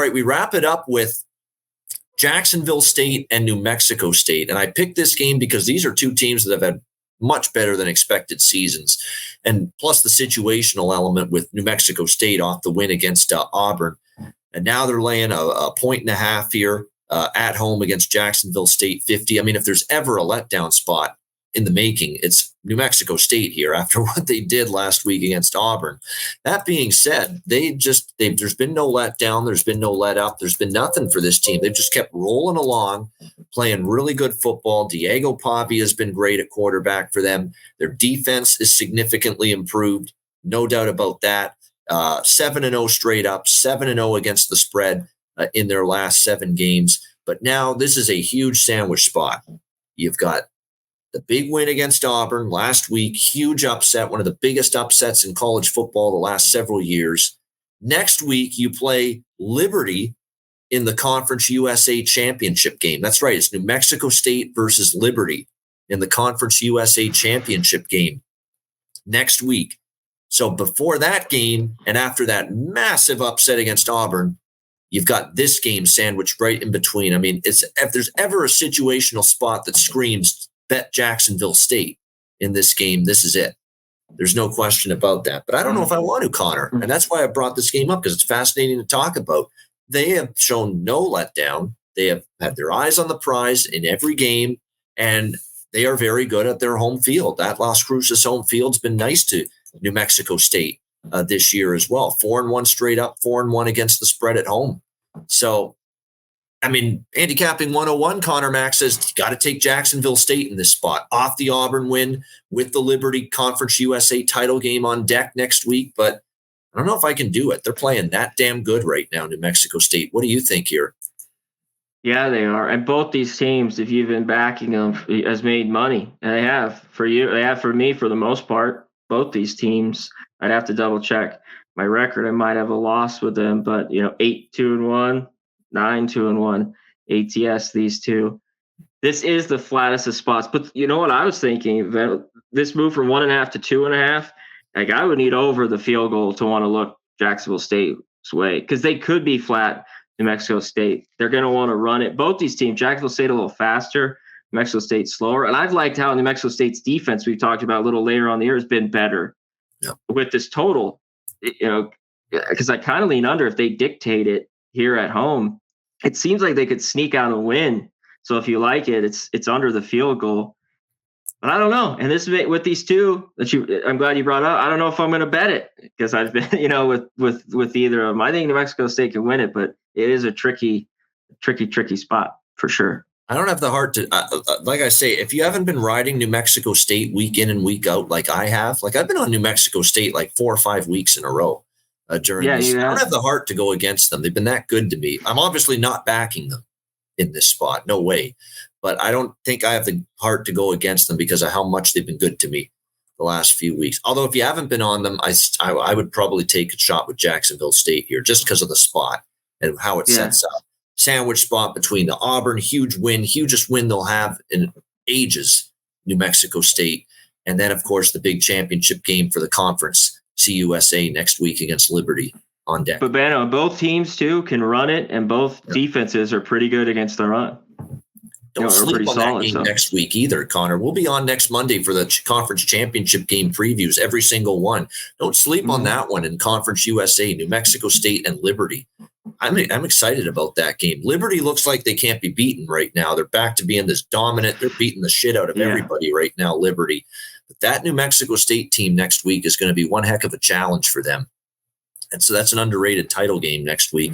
right, we wrap it up with Jacksonville State and New Mexico State. And I picked this game because these are two teams that have had much better than expected seasons. And plus the situational element with New Mexico State off the win against Auburn. And now they're laying a 1.5 here at home against Jacksonville State 50. I mean, if there's ever a letdown spot in the making, it's New Mexico State here after what they did last week against Auburn. That being said, there's been no letdown. There's been no let up. There's been nothing for this team. They've just kept rolling along, playing really good football. Diego Pavi has been great at quarterback for them. Their defense is significantly improved. No doubt about that. 7-0 straight up, 7-0 against the spread in their last 7 games. But now this is a huge sandwich spot. You've got the big win against Auburn last week, huge upset, one of the biggest upsets in college football the last several years. Next week, you play Liberty in the Conference USA Championship game. That's right. It's New Mexico State versus Liberty in the Conference USA Championship game next week. So before that game and after that massive upset against Auburn, you've got this game sandwiched right in between. I mean, if there's ever a situational spot that screams bet Jacksonville State in this game, this is it. There's no question about that. But I don't know if I want to, Conor. And that's why I brought this game up, because it's fascinating to talk about. They have shown no letdown. They have had their eyes on the prize in every game, and they are very good at their home field. That Las Cruces home field's been nice to New Mexico State this year as well. 4-1 straight up, 4-1 against the spread at home. So, I mean, handicapping 101, Conor Mack says you got to take Jacksonville State in this spot. Off the Auburn win with the Liberty Conference USA title game on deck next week, but I don't know if I can do it. They're playing that damn good right now, New Mexico State. What do you think here? Yeah, they are. And both these teams, if you've been backing them, has made money. And they have for you. They have for me for the most part. Both these teams, I'd have to double check my record. I might have a loss with them, but 8-2-1. 9-2-1 ATS, these two. This is the flattest of spots. But you know what I was thinking? This move from 1.5 to 2.5, like I would need over the field goal to want to look Jacksonville State's way, because they could be flat New Mexico State. They're going to want to run it. Both these teams, Jacksonville State a little faster, New Mexico State slower. And I've liked how New Mexico State's defense, we've talked about a little later on the year, has been better with this total. Because I kind of lean under if they dictate it here at home. It seems like they could sneak out a win. So if you like it, it's under the field goal. But I don't know. And this with these two I'm glad you brought up. I don't know if I'm going to bet it, because I've been, with either of them. I think New Mexico State can win it, but it is a tricky spot for sure. I don't have the heart to, like I say, if you haven't been riding New Mexico State week in and week out like I have, like I've been on New Mexico State like 4 or 5 weeks in a row. During this. I don't have the heart to go against them. They've been that good to me. I'm obviously not backing them in this spot. No way. But I don't think I have the heart to go against them because of how much they've been good to me the last few weeks. Although if you haven't been on them, I would probably take a shot with Jacksonville State here just because of the spot and how it sets up. Sandwich spot between the Auburn, huge win, hugest win they'll have in ages, New Mexico State. And then, of course, the big championship game for the conference. CUSA next week against Liberty on deck. But Bano, both teams too can run it, and both defenses are pretty good against the run. Don't sleep on that game next week either, Conor. We'll be on next Monday for the conference championship game previews, every single one. Don't sleep on that one in Conference USA, New Mexico State and Liberty. I'm excited about that game. Liberty looks like they can't be beaten right now. They're back to being this dominant. They're beating the shit out of everybody right now, Liberty. But that New Mexico State team next week is going to be one heck of a challenge for them. And so that's an underrated title game next week.